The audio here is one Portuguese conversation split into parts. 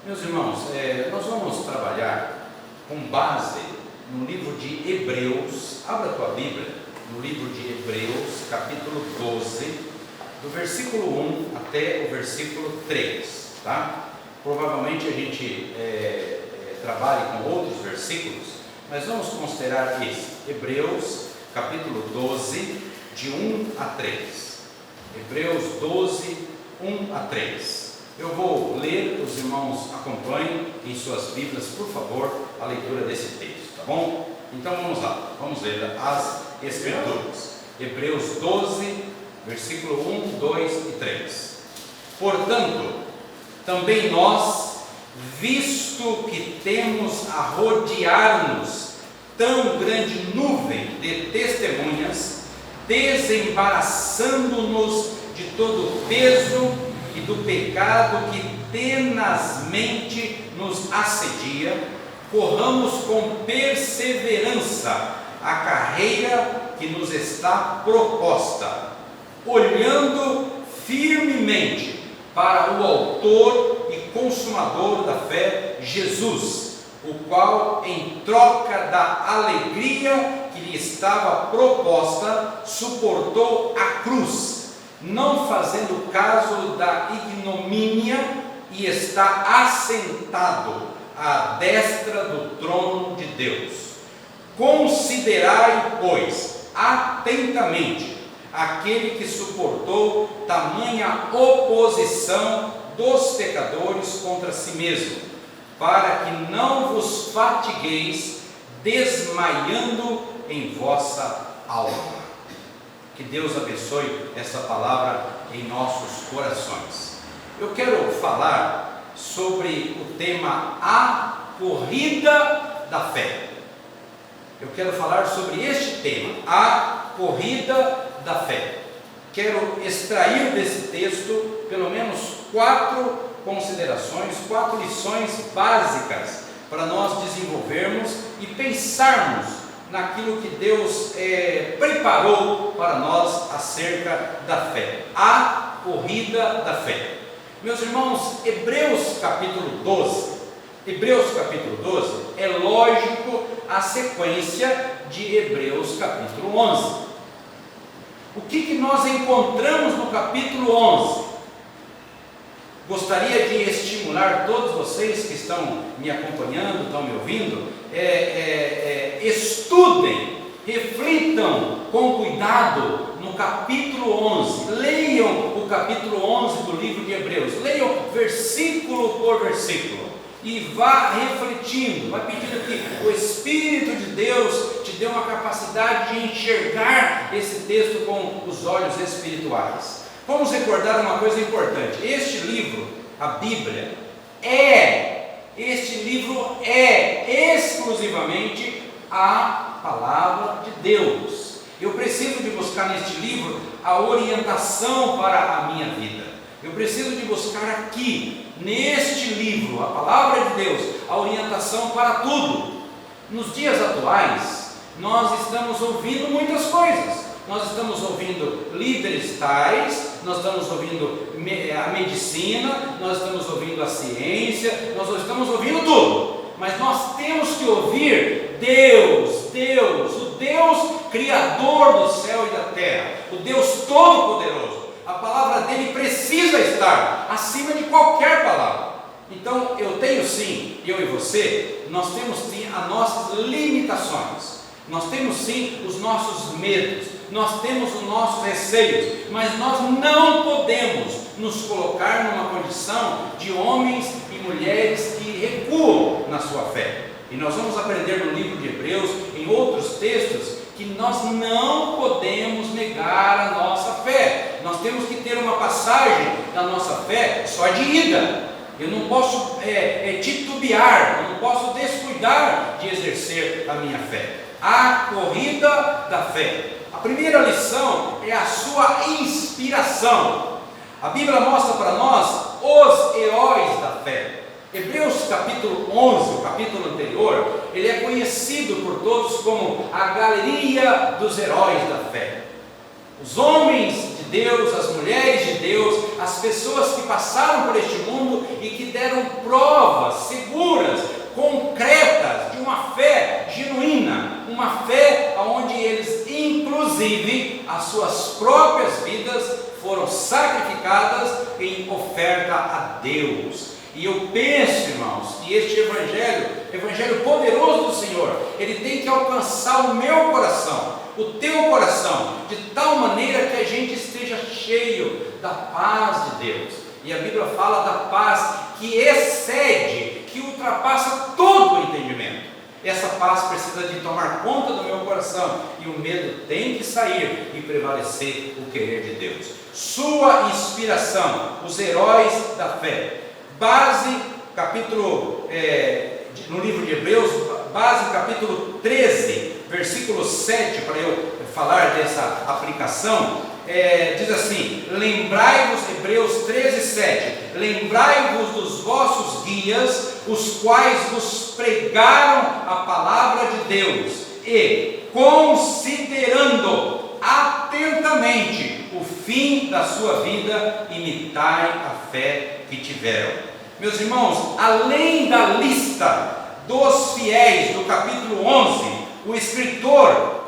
Meus irmãos, nós vamos trabalhar com base no livro de Hebreus. Abra a tua Bíblia no livro de Hebreus, capítulo 12, do versículo 1 até o versículo 3, tá? Provavelmente a gente trabalhe com outros versículos, mas vamos considerar esse, Hebreus, capítulo 12, de 1 a 3. Hebreus 12, 1 a 3. Eu vou ler, os irmãos acompanhem em suas Bíblias, por favor, a leitura desse texto, tá bom? Então vamos lá, vamos ler as Escrituras. Hebreus 12, versículo 1, 2 e 3. Portanto, também nós, visto que temos a rodear-nos tão grande nuvem de testemunhas, desembaraçando-nos de todo o peso e do pecado que tenazmente nos assedia, corramos com perseverança a carreira que nos está proposta, olhando firmemente para o autor e consumador da fé, Jesus, o qual, em troca da alegria que lhe estava proposta, suportou a cruz, não fazendo caso da ignomínia, e está assentado à destra do trono de Deus. Considerai, pois, atentamente aquele que suportou tamanha oposição dos pecadores contra si mesmo, para que não vos fatigueis desmaiando em vossa alma. Que Deus abençoe essa palavra em nossos corações. Eu quero falar sobre o tema A Corrida da Fé. Eu quero falar sobre este tema, A Corrida da Fé. Quero extrair desse texto pelo menos 4 considerações, 4 lições básicas para nós desenvolvermos e pensarmos naquilo que Deus preparou para nós acerca da fé. A corrida da fé. Meus irmãos, Hebreus capítulo 12 é lógico a sequência de Hebreus capítulo 11. O que nós encontramos no capítulo 11? Gostaria de estimular todos vocês que estão me acompanhando, estão me ouvindo, estudem, reflitam com cuidado no capítulo 11, leiam o capítulo 11 do livro de Hebreus, leiam versículo por versículo, e vá refletindo, vai pedindo que o Espírito de Deus te dê uma capacidade de enxergar esse texto com os olhos espirituais. Vamos recordar uma coisa importante: este livro, a Bíblia, este livro é exclusivamente a palavra de Deus. Eu preciso de buscar neste livro a orientação para a minha vida. Eu preciso de buscar aqui, neste livro, a palavra de Deus, a orientação para tudo. Nos dias atuais, nós estamos ouvindo muitas coisas. Nós estamos ouvindo líderes tais, nós estamos ouvindo a medicina, nós estamos ouvindo a ciência, nós estamos ouvindo tudo. Mas nós temos que ouvir Deus, o Deus Criador do céu e da terra, o Deus Todo-Poderoso. A palavra dele precisa estar acima de qualquer palavra. Então eu tenho sim, eu e você, nós temos sim as nossas limitações, nós temos sim os nossos medos, nós temos os nossos receios, mas nós não podemos nos colocar numa condição de homens e mulheres que recuam na sua fé. E nós vamos aprender no livro de Hebreus, em outros textos, que nós não podemos negar a nossa fé. Nós temos que ter uma passagem da nossa fé só de ida. Eu não posso titubear, eu não posso descuidar de exercer a minha fé. A corrida da fé. A primeira lição é a sua inspiração. A Bíblia mostra para nós os heróis da fé. Hebreus capítulo 11, o capítulo anterior, ele é conhecido por todos como a galeria dos heróis da fé. Os homens de Deus, as mulheres de Deus, as pessoas que passaram por este mundo e que deram prova altas, seguras, concretas, de uma fé genuína, uma fé onde eles, inclusive, as suas próprias vidas foram sacrificadas em oferta a Deus. E eu penso, irmãos, que este evangelho poderoso do Senhor, ele tem que alcançar o meu coração, o teu coração, de tal maneira que a gente esteja cheio da paz de Deus. E a Bíblia fala da paz que excede, que ultrapassa todo o entendimento. Essa paz precisa de tomar conta do meu coração, e o medo tem que sair e prevalecer o querer de Deus. Sua inspiração, os heróis da fé. Base, capítulo, no livro de Hebreus, base capítulo 13, versículo 7, para eu falar dessa aplicação, diz assim: lembrai-vos, Hebreus 13, 7, lembrai-vos dos vossos guias, os quais vos pregaram a palavra de Deus, e considerando atentamente o fim da sua vida, imitai a fé que tiveram. Meus irmãos, além da lista dos fiéis do capítulo 11, o escritor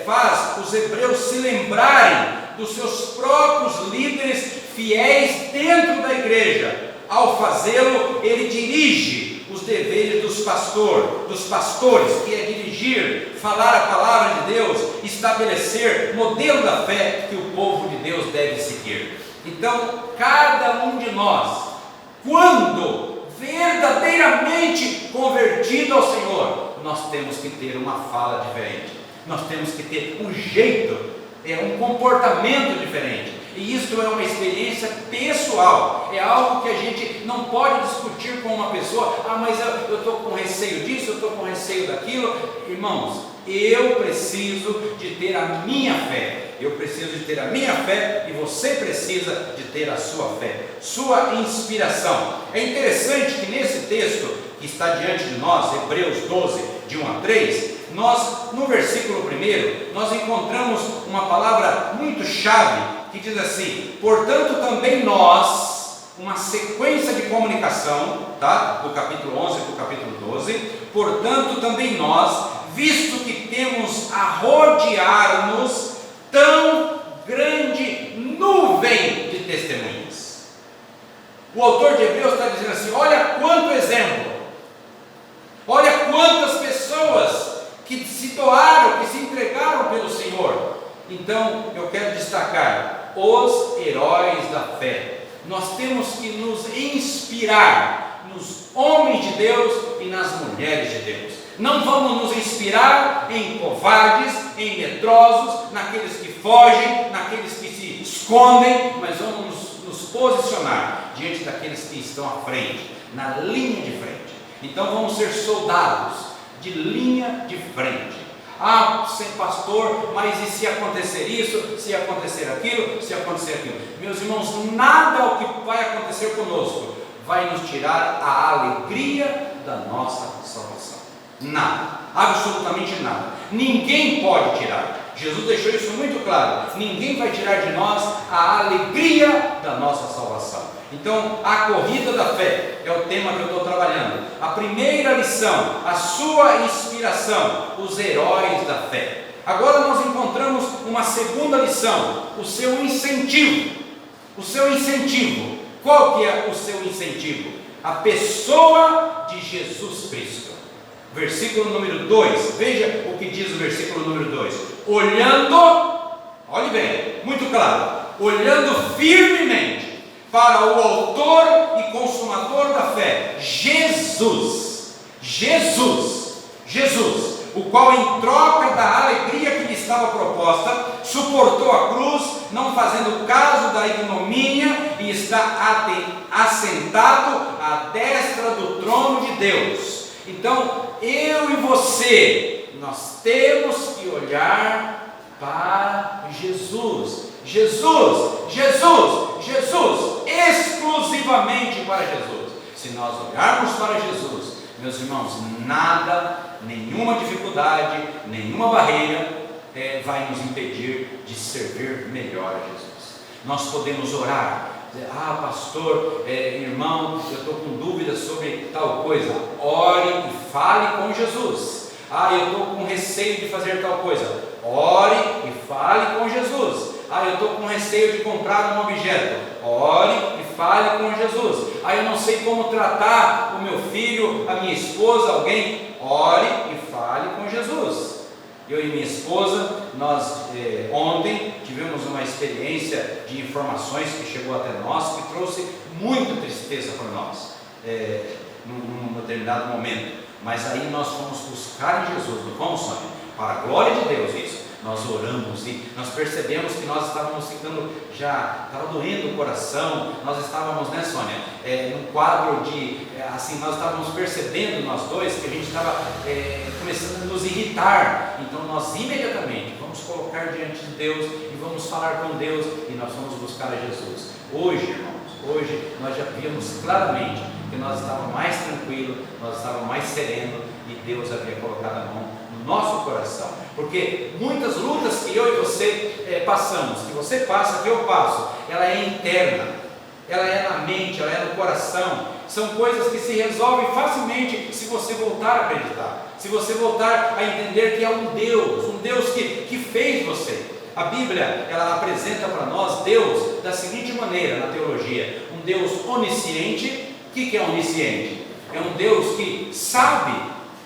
faz os hebreus se lembrarem dos seus próprios líderes fiéis dentro da igreja. Ao fazê-lo, ele dirige os deveres dos pastores, que é dirigir, falar a palavra de Deus, estabelecer modelo da fé que o povo de Deus deve seguir. Então, cada um de nós, quando verdadeiramente convertido ao Senhor, nós temos que ter uma fala diferente, nós temos que ter um jeito, um comportamento diferente. E isso é uma experiência pessoal, é algo que a gente não pode discutir com uma pessoa. Mas eu estou com receio disso, eu estou com receio daquilo. Irmãos, eu preciso de ter a minha fé. Eu preciso de ter a minha fé, e você precisa de ter a sua fé, sua inspiração. É interessante que nesse texto que está diante de nós, Hebreus 12, de 1 a 3, nós, no versículo 1, nós encontramos uma palavra muito chave, que diz assim: portanto também nós, uma sequência de comunicação, tá? Do capítulo 11 para o capítulo 12, portanto também nós, visto que temos a rodear-nos tão grande nuvem de testemunhas. O autor de Hebreus está dizendo assim: olha quanto exemplo, olha quantas pessoas que se doaram, que se entregaram pelo Senhor. Então eu quero destacar os heróis da fé. Nós temos que nos inspirar nos homens de Deus e nas mulheres de Deus. Não vamos nos inspirar em covardes, em medrosos, naqueles que fogem, naqueles que se escondem, mas vamos nos posicionar diante daqueles que estão à frente, na linha de frente. Então vamos ser soldados de linha de frente. Sem pastor, mas e se acontecer isso, se acontecer aquilo, se acontecer aquilo? Meus irmãos, nada o que vai acontecer conosco vai nos tirar a alegria da nossa salvação. Nada, absolutamente nada. Ninguém pode tirar. Jesus deixou isso muito claro. Ninguém vai tirar de nós a alegria da nossa salvação. Então, a corrida da fé é o tema que eu estou trabalhando. A primeira lição, a sua inspiração, os heróis da fé. Agora nós encontramos uma segunda lição, o seu incentivo. O seu incentivo. Qual que é o seu incentivo? A pessoa de Jesus Cristo. Versículo número 2, veja o que diz o versículo número 2. Olhando, olhe bem, muito claro, olhando firmemente para o autor e consumador da fé, Jesus, o qual, em troca da alegria que lhe estava proposta, suportou a cruz, não fazendo caso da ignomínia, e está assentado à destra do trono de Deus. Então, eu e você, nós temos que olhar para Jesus, exclusivamente para Jesus. Se nós olharmos para Jesus, meus irmãos, nada, nenhuma dificuldade, nenhuma barreira vai nos impedir de servir melhor a Jesus. Nós podemos orar, dizer: pastor, irmão, eu estou com dúvidas sobre fazer tal coisa, ore e fale com Jesus. Ah, eu estou com receio de fazer tal coisa, ore e fale com Jesus. Ah, eu estou com receio de comprar um objeto, ore e fale com Jesus. Ah, eu não sei como tratar o meu filho, a minha esposa, alguém, ore e fale com Jesus. Eu e minha esposa, nós ontem tivemos uma experiência de informações que chegou até nós, que trouxe muita tristeza para nós, num determinado momento. Mas aí nós fomos buscar em Jesus, não fomos, Sônia? Para a glória de Deus isso. Nós oramos e nós percebemos que nós estávamos ficando, estava doendo o coração, nós estávamos, né, Sônia, num quadro de, assim, nós estávamos percebendo, nós dois, que a gente estava começando a nos irritar. Então nós imediatamente vamos colocar diante de Deus e vamos falar com Deus e nós vamos buscar a Jesus. Hoje, irmãos, hoje nós já vimos claramente que nós estávamos mais tranquilos, nós estávamos mais serenos e Deus havia colocado a mão no nosso coração, porque muitas lutas que eu e você passamos, que você passa, que eu passo, ela é interna, ela é na mente, ela é no coração, são coisas que se resolvem facilmente se você voltar a acreditar, se você voltar a entender que é um Deus que fez você. A Bíblia, ela apresenta para nós Deus da seguinte maneira na teologia: um Deus onisciente. O que é onisciente? É um Deus que sabe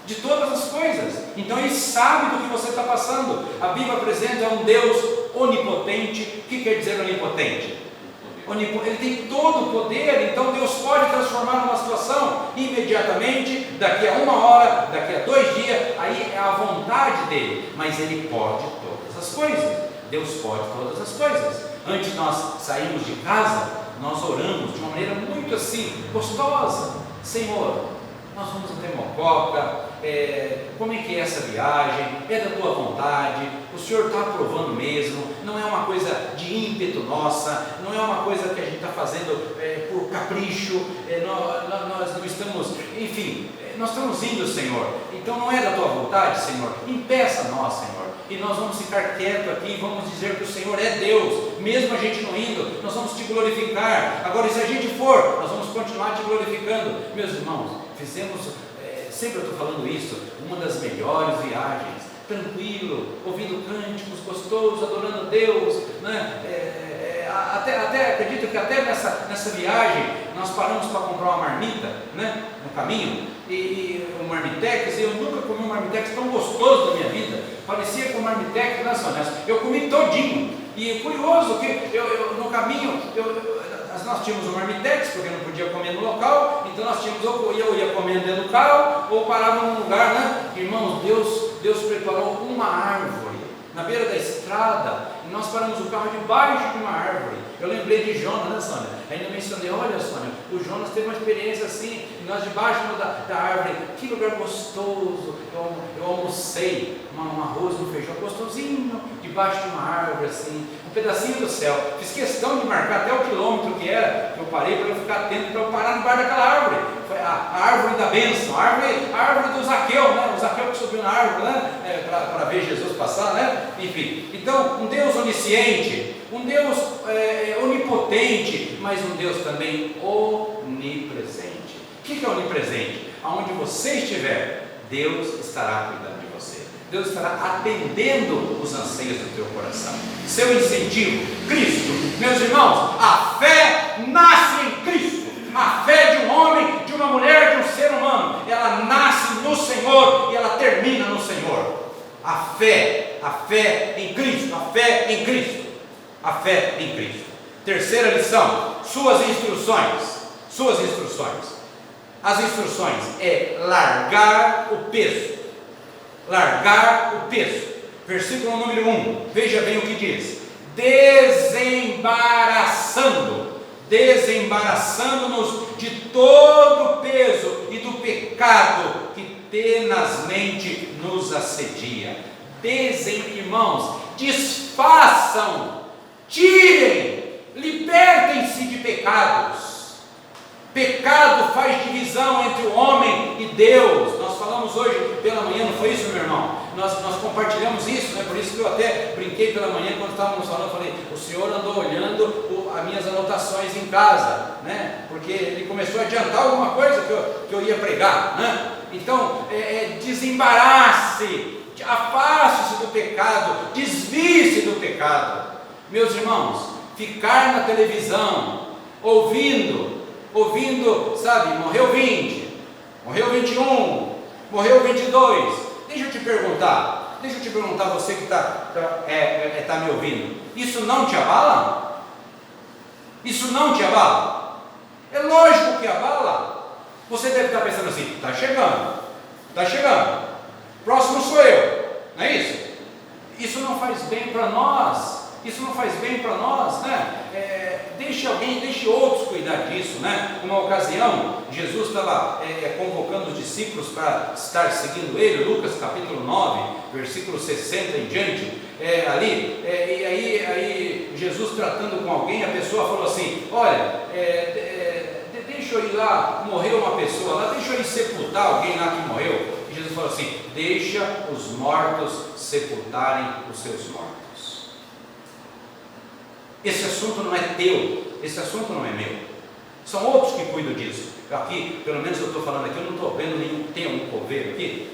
de todas as coisas, então Ele sabe do que você está passando. A Bíblia apresenta um Deus onipotente. O que quer dizer onipotente? Ele tem todo o poder, então Deus pode transformar uma situação imediatamente, daqui a 1 hora, daqui a 2 dias, aí é a vontade dele, mas Ele pode todas as coisas. Deus pode todas as coisas. Antes de nós sairmos de casa, nós oramos de uma maneira muito assim, gostosa. Senhor, nós vamos até Mococa, como é que é essa viagem? É da tua vontade? O Senhor está aprovando mesmo? Não é uma coisa de ímpeto nossa, não é uma coisa que a gente está fazendo por capricho, nós não estamos, enfim, nós estamos indo, Senhor, então não é da tua vontade, Senhor? Impeça nós, Senhor, e nós vamos ficar quietos aqui e vamos dizer que o Senhor é Deus, mesmo a gente não indo, nós vamos te glorificar. Agora, se a gente for, nós vamos continuar te glorificando. Meus irmãos, fizemos, sempre eu estou falando isso, uma das melhores viagens, tranquilo, ouvindo cânticos gostosos, adorando a Deus, né? Até acredito que até nessa viagem nós paramos para comprar uma marmita, né, no caminho, e um marmitex, e eu nunca comi um marmitex tão gostoso da minha vida. Parecia com um marmitex, né, Sônia? Eu comi todinho, e é curioso que no caminho nós tínhamos um marmitex, porque eu não podia comer no local, então nós tínhamos, eu ia comendo dentro do carro, ou parava num lugar, né? Irmãos, Deus preparou uma árvore na beira da estrada, e nós paramos o carro debaixo de uma árvore. Eu lembrei de Jonas, né, Sônia? Ainda mencionei, olha, Sônia, o Jonas teve uma experiência assim, e nós debaixo da árvore, que lugar gostoso. Eu almocei um arroz, um feijão gostosinho, debaixo de uma árvore assim, um pedacinho do céu. Fiz questão de marcar até o quilômetro que era, que eu parei para eu ficar atento, para eu parar debaixo daquela árvore. Foi a árvore da bênção, a árvore do Zaqueu, né? O Zaqueu que subiu na árvore, né? Para ver Jesus passar, né? Enfim, então um Deus onisciente, um Deus onipotente, mas um Deus também onipresente. O que é onipresente? Aonde você estiver, Deus estará cuidando de você. Deus estará atendendo os anseios do teu coração. Seu incentivo, Cristo. Meus irmãos, a fé nasce em Cristo. A fé de um homem, de uma mulher, de um ser humano, ela nasce no Senhor e ela termina no Senhor. A fé em Cristo, a fé em Cristo, a fé em Cristo. Terceira lição, suas instruções. As instruções é largar o peso. Largar o peso. Versículo número 1, veja bem o que diz: desembaraçando-nos de todo o peso e do pecado que tenazmente nos assedia. Irmãos, desfaçam, tirem, libertem-se de pecados. Pecado faz divisão entre o homem e Deus. Nós falamos hoje pela manhã, não foi isso, meu irmão? Nós compartilhamos isso, né? Por isso que eu até brinquei pela manhã quando estávamos falando. Falei, o senhor andou olhando as minhas anotações em casa, né? Porque porque ele começou a adiantar alguma coisa que eu ia pregar, né? Então, desembarace, afaste-se do pecado, desvie-se do pecado. Meus irmãos, ficar na televisão, ouvindo, sabe, morreu 20, morreu 21, morreu 22. Deixa eu te perguntar, você que está me ouvindo, isso não te abala? Isso não te abala? É lógico que abala. Você deve estar pensando assim: está chegando, próximo sou eu, não é isso? Isso não faz bem para nós, né? Deixe outros cuidar disso, né? Uma ocasião, Jesus estava convocando os discípulos para estar seguindo ele, Lucas capítulo 9, versículo 60 em diante, e aí Jesus tratando com alguém, a pessoa falou assim: olha, deixa eu ir lá, morreu uma pessoa lá, deixa eu ir sepultar alguém lá que morreu. E Jesus falou assim: deixa os mortos sepultarem os seus mortos. Esse assunto não é teu, esse assunto não é meu, são outros que cuidam disso. Aqui, pelo menos eu estou falando aqui, eu não estou vendo nenhum, tem algum coveiro aqui?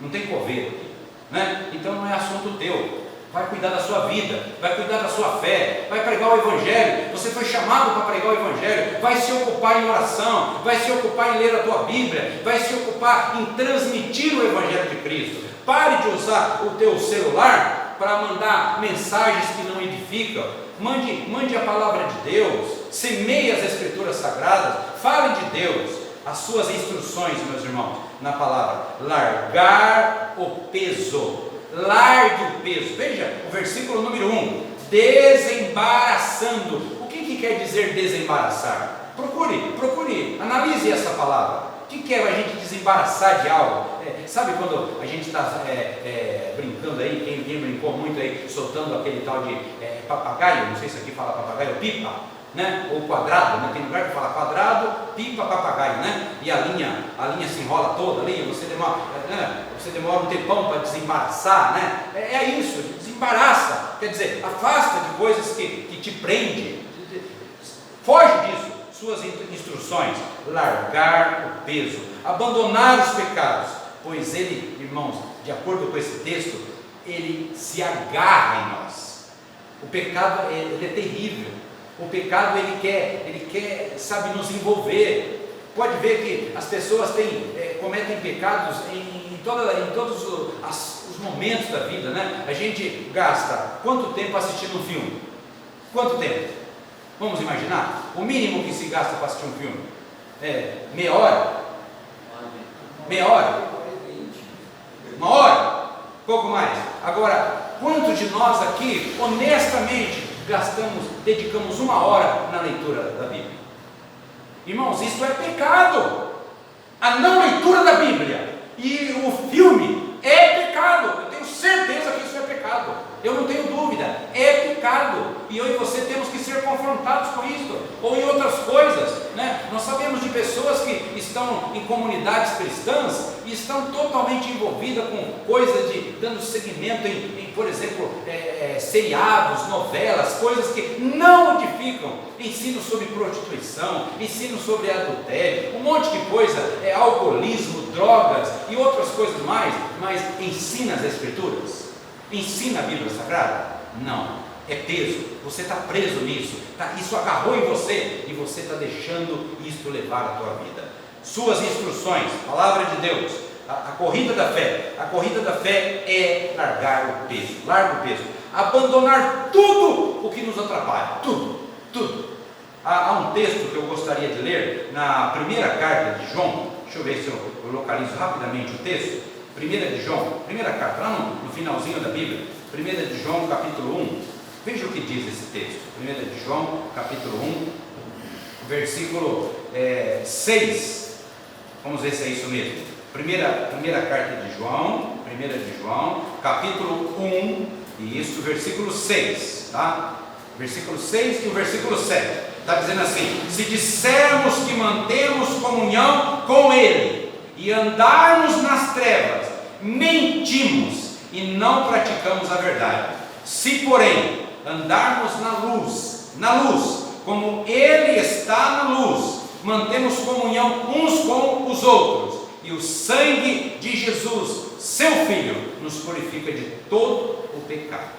Não tem coveiro aqui, né? Então não é assunto teu. Vai cuidar da sua vida, vai cuidar da sua fé, vai pregar o Evangelho. Você foi chamado para pregar o Evangelho, vai se ocupar em oração, vai se ocupar em ler a tua Bíblia, vai se ocupar em transmitir o Evangelho de Cristo. Pare de usar o teu celular para mandar mensagens que não edificam. Mande a palavra de Deus, semeie as Escrituras Sagradas, fale de Deus. As suas instruções, meus irmãos, na palavra: largar o peso. Largue o peso. Veja o versículo número 1: desembaraçando. O que quer dizer desembaraçar? Procure, analise essa palavra. O que é a gente desembaraçar de algo? Sabe quando a gente está brincando aí, quem brincou muito aí, soltando aquele tal de papagaio, não sei se aqui fala papagaio, pipa, né? Ou quadrado, né? Tem lugar que fala quadrado, pipa, papagaio, né? E a linha se enrola toda ali, você demora um tempão para desembaraçar, né? É isso, desembaraça, quer dizer, afasta de coisas que te prendem, foge disso. Suas instruções: largar o peso, abandonar os pecados, pois ele, irmãos, de acordo com esse texto, ele se agarra em nós. O pecado ele é terrível. O pecado ele quer, sabe, nos envolver. Pode ver que as pessoas cometem pecados em todos os momentos da vida, né? A gente gasta quanto tempo assistindo um filme? Quanto tempo? Vamos imaginar? O mínimo que se gasta para assistir um filme meia hora? Meia hora? Uma hora? Pouco mais. Agora, quantos de nós aqui, honestamente, dedicamos uma hora na leitura da Bíblia? Irmãos, isso é pecado. A não leitura da Bíblia e o filme é pecado. Eu tenho certeza que isso é pecado. Eu não tenho dúvida, é pecado. E eu e você temos que ser confrontados com isso, ou em outras coisas, né? Nós sabemos de pessoas que estão em comunidades cristãs e estão totalmente envolvidas com coisas dando seguimento em por exemplo, seriados, novelas, coisas que não edificam. Ensino sobre prostituição, ensino sobre adultério, um monte de coisa, alcoolismo, drogas e outras coisas mais. Mas ensina as Escrituras? Ensina a Bíblia Sagrada? Não, é peso, você está preso nisso, isso agarrou em você e você está deixando isto levar a tua vida. Suas instruções, palavra de Deus, a corrida da fé é largar o peso, larga o peso, abandonar tudo o que nos atrapalha, tudo. Há um texto que eu gostaria de ler na primeira carta de João, deixa eu ver se eu localizo rapidamente o texto. Primeira de João, primeira carta, lá no finalzinho da Bíblia, 1 de João, capítulo 1, veja o que diz esse texto, 1 de João, capítulo 1, versículo 6, vamos ver se é isso mesmo, primeira carta de João, 1 de João, capítulo 1, e isso, versículo 6, tá? Versículo 6 e o versículo 7, está dizendo assim: se dissermos que mantemos comunhão com Ele, e andarmos nas trevas, mentimos e não praticamos a verdade. Se porém andarmos na luz, como Ele está na luz, mantemos comunhão uns com os outros, e o sangue de Jesus, seu Filho, nos purifica de todo o pecado.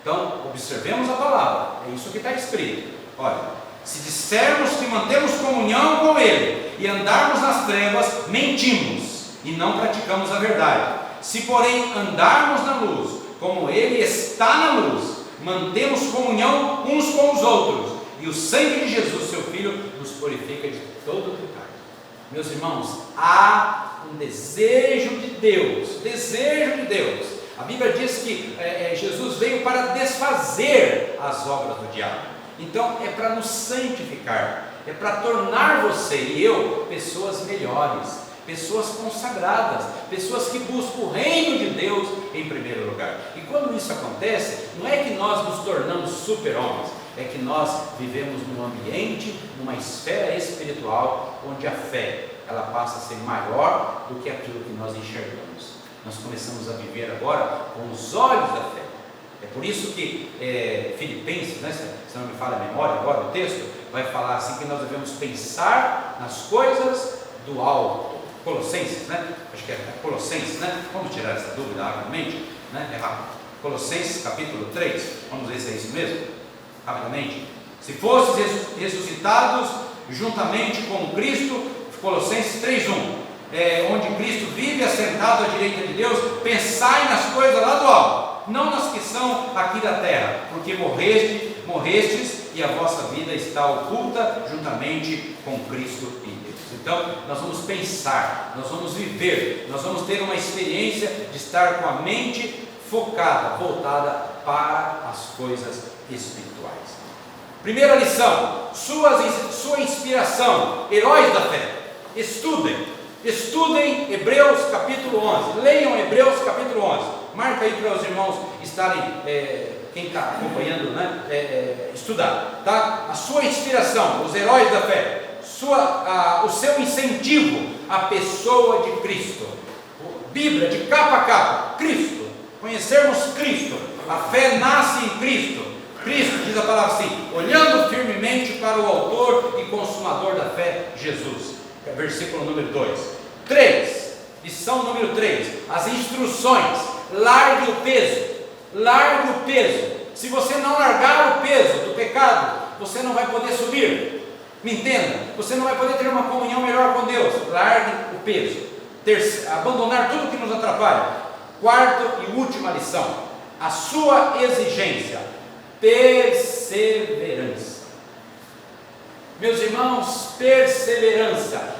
Então, observemos a palavra, é isso que está escrito. Olha, se dissermos que mantemos comunhão com Ele e andarmos nas trevas, mentimos e não praticamos a verdade. Se, porém, andarmos na luz, como Ele está na luz, mantemos comunhão uns com os outros, e o sangue de Jesus, seu Filho, nos purifica de todo o pecado. Meus irmãos, há um desejo de Deus, A Bíblia diz que Jesus veio para desfazer as obras do diabo. Então é para nos santificar, é para tornar você e eu pessoas melhores, pessoas consagradas, pessoas que buscam o reino de Deus em primeiro lugar. E quando isso acontece, não é que nós nos tornamos super-homens, é que nós vivemos num ambiente, numa esfera espiritual, onde a fé, ela passa a ser maior do que aquilo que nós enxergamos. Nós começamos a viver agora com os olhos da fé. É por isso que Filipenses, se não me falha a memória agora, o texto vai falar assim, que nós devemos pensar nas coisas do alto. Colossenses, acho que é Colossenses, vamos tirar essa dúvida rapidamente, é rápido. Colossenses capítulo 3, vamos ver se é isso mesmo, rapidamente. Se fosses ressuscitados juntamente com Cristo, Colossenses 3:1, onde Cristo vive assentado à direita de Deus, pensai nas coisas lá do alto, não nas que são aqui da terra, porque morrestes e a vossa vida está oculta juntamente com Cristo em Deus. Então nós vamos pensar, nós vamos viver, nós vamos ter uma experiência de estar com a mente focada, voltada para as coisas espirituais. Primeira lição, sua inspiração, heróis da fé. Estudem Hebreus capítulo 11, leiam Hebreus capítulo 11, marca aí para os irmãos estarem, quem está acompanhando, estudar, tá? A sua inspiração, os heróis da fé, o seu incentivo à pessoa de Cristo. Bíblia de capa a capa, Cristo, conhecermos Cristo, a fé nasce em Cristo. Cristo, diz a palavra assim, olhando firmemente para o autor e consumador da fé, Jesus. Versículo número 2. 3, lição número 3, as instruções. Largue o peso. Se você não largar o peso do pecado, você não vai poder subir. Me entenda, você não vai poder ter uma comunhão melhor com Deus. Largue o peso. Abandonar tudo que nos atrapalha. Quarta e última lição, a sua exigência, perseverança. Meus irmãos, perseverança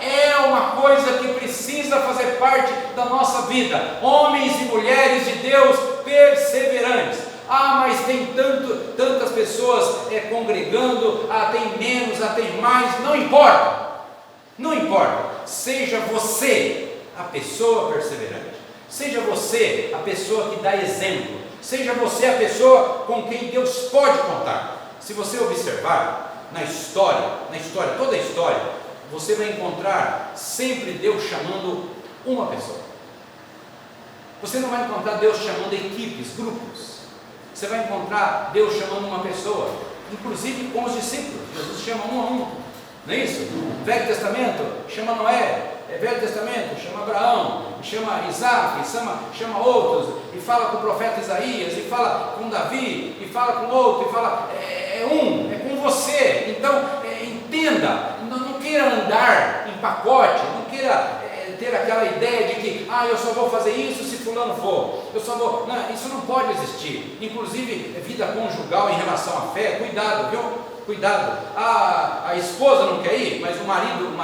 é uma coisa que precisa fazer parte da nossa vida. Homens e mulheres de Deus perseverantes. Mas tem tantas pessoas congregando, tem menos, tem mais, não importa, seja você a pessoa perseverante, seja você a pessoa que dá exemplo, seja você a pessoa com quem Deus pode contar. Se você observar na história, toda a história, você vai encontrar sempre Deus chamando uma pessoa. Você não vai encontrar Deus chamando equipes, grupos. Você vai encontrar Deus chamando uma pessoa, inclusive com os discípulos. Jesus chama um a um, não é isso? Velho Testamento chama Noé, Velho Testamento chama Abraão, chama Isaac, chama outros, e fala com o profeta Isaías, e fala com Davi, e fala com outro, e fala, é com você. Então entenda, não queira andar em pacote, não queira ter aquela ideia de que eu só vou fazer isso se fulano for, não, isso não pode existir. Inclusive vida conjugal em relação à fé, cuidado, viu? Cuidado. A esposa não quer ir, mas o marido,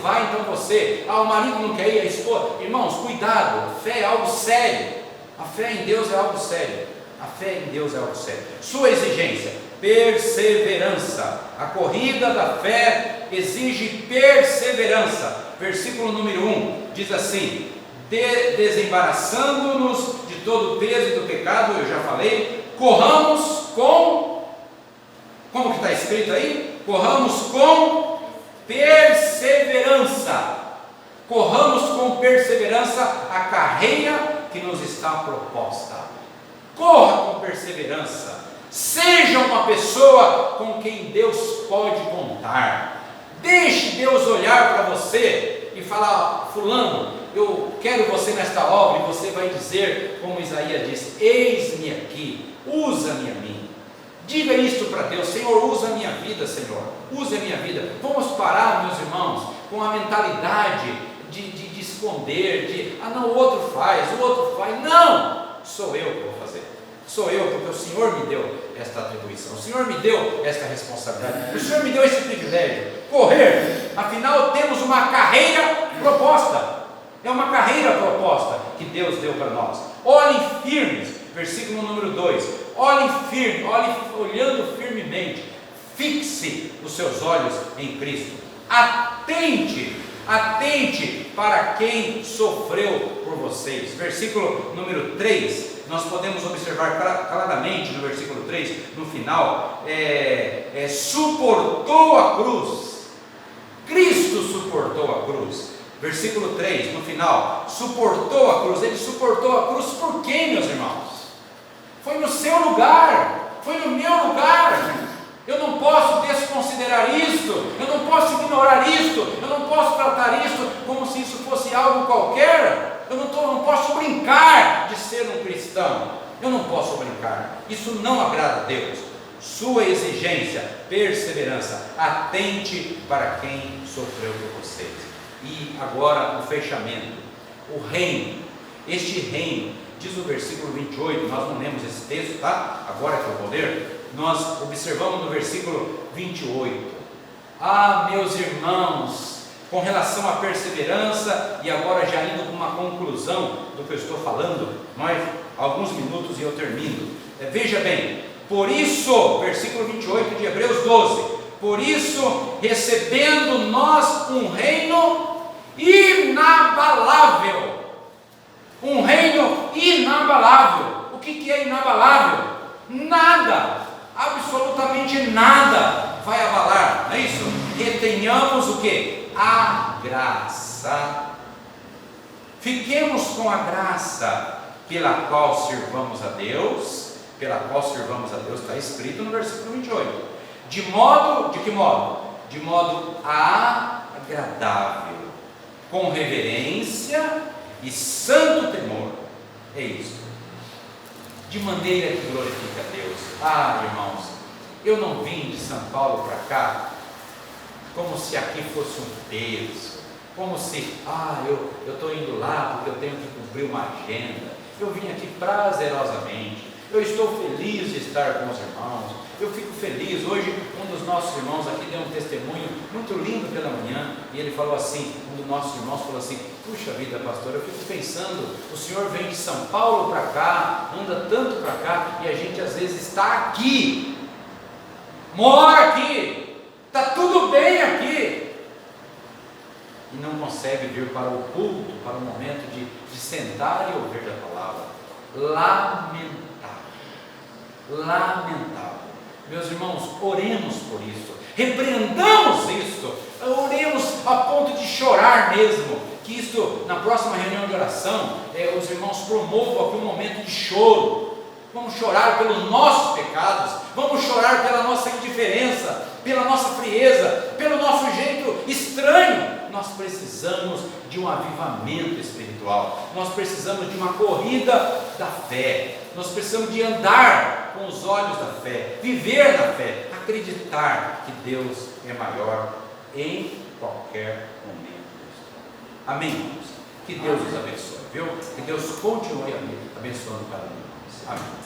vai então você. O marido não quer ir, a esposa. Irmãos, cuidado, a fé é algo sério. A fé em Deus é algo sério. Sua exigência, perseverança. A corrida da fé exige perseverança. Versículo número 1 diz assim: desembaraçando-nos de todo o peso e do pecado, eu já falei, corramos com, como que está escrito aí? Corramos com perseverança. Corramos com perseverança a carreira que nos está proposta. Corra com perseverança. Seja uma pessoa com quem Deus pode contar. Deixe Deus olhar para você e falar: fulano, eu quero você nesta obra, e você vai dizer, como Isaías diz: eis-me aqui, usa-me a mim. Diga isto para Deus: Senhor, usa a minha vida, Senhor, use a minha vida. Vamos parar, meus irmãos, com a mentalidade de esconder, não, o outro faz, não, sou eu que vou fazer. Sou eu, porque o Senhor me deu esta atribuição, o Senhor me deu esta responsabilidade, o Senhor me deu esse privilégio, correr. Afinal, temos uma carreira proposta, é uma carreira proposta que Deus deu para nós. Olhem firmes, versículo número 2, olhem firme, olhando firmemente, fixe os seus olhos em Cristo, atente para quem sofreu por vocês. Versículo número 3, nós podemos observar claramente no versículo 3, no final, suportou a cruz. Cristo suportou a cruz. Versículo 3, no final, suportou a cruz. Ele suportou a cruz por quem, meus irmãos? Foi no seu lugar, foi no meu lugar. Eu não posso desconsiderar isto, eu não posso ignorar isto, eu não posso tratar isto como se isso fosse algo qualquer. Eu não posso brincar de ser um cristão, eu não posso brincar, isso não agrada a Deus. Sua exigência, perseverança, atente para quem sofreu por vocês. E agora o fechamento, o reino, este reino, diz o versículo 28, nós não lemos esse texto, tá? Agora que eu vou ler, nós observamos no versículo 28, meus irmãos, com relação à perseverança, e agora já indo com uma conclusão do que eu estou falando, mais alguns minutos e eu termino. Veja bem, por isso, versículo 28 de Hebreus 12, por isso, recebendo nós um reino inabalável, um reino inabalável. O que é inabalável? Nada, absolutamente nada vai abalar, não é isso? Retenhamos o que? A graça. Fiquemos com a graça pela qual servamos a Deus, está escrito no versículo 28. De que modo? De modo agradável, com reverência e santo temor. É isso. De maneira que glorifica a Deus. Irmãos, eu não vim de São Paulo para cá como se aqui fosse um terço, como se, eu estou indo lá porque eu tenho que cumprir uma agenda. Eu vim aqui prazerosamente, eu estou feliz de estar com os irmãos, eu fico feliz. Hoje um dos nossos irmãos aqui deu um testemunho muito lindo pela manhã, e ele falou assim, um dos nossos irmãos falou assim: puxa vida, pastor, eu fico pensando, o senhor vem de São Paulo para cá, anda tanto para cá, e a gente às vezes está aqui, mora aqui, está tudo bem aqui, e não consegue vir para o culto, para o momento de sentar e ouvir a palavra. Lamentável. Meus irmãos, oremos por isso, repreendamos isso, oremos a ponto de chorar mesmo, que isto, na próxima reunião de oração, os irmãos promovam aqui um momento de choro. Vamos chorar pelos nossos pecados, vamos chorar pela nossa indiferença, pela nossa frieza, pelo nosso jeito estranho. Nós precisamos de um avivamento espiritual, nós precisamos de uma corrida da fé, nós precisamos de andar com os olhos da fé, viver na fé, acreditar que Deus é maior em qualquer momento. Amém, irmãos? Que Deus os abençoe, viu? Que Deus continue abençoando cada um de nós. Amém.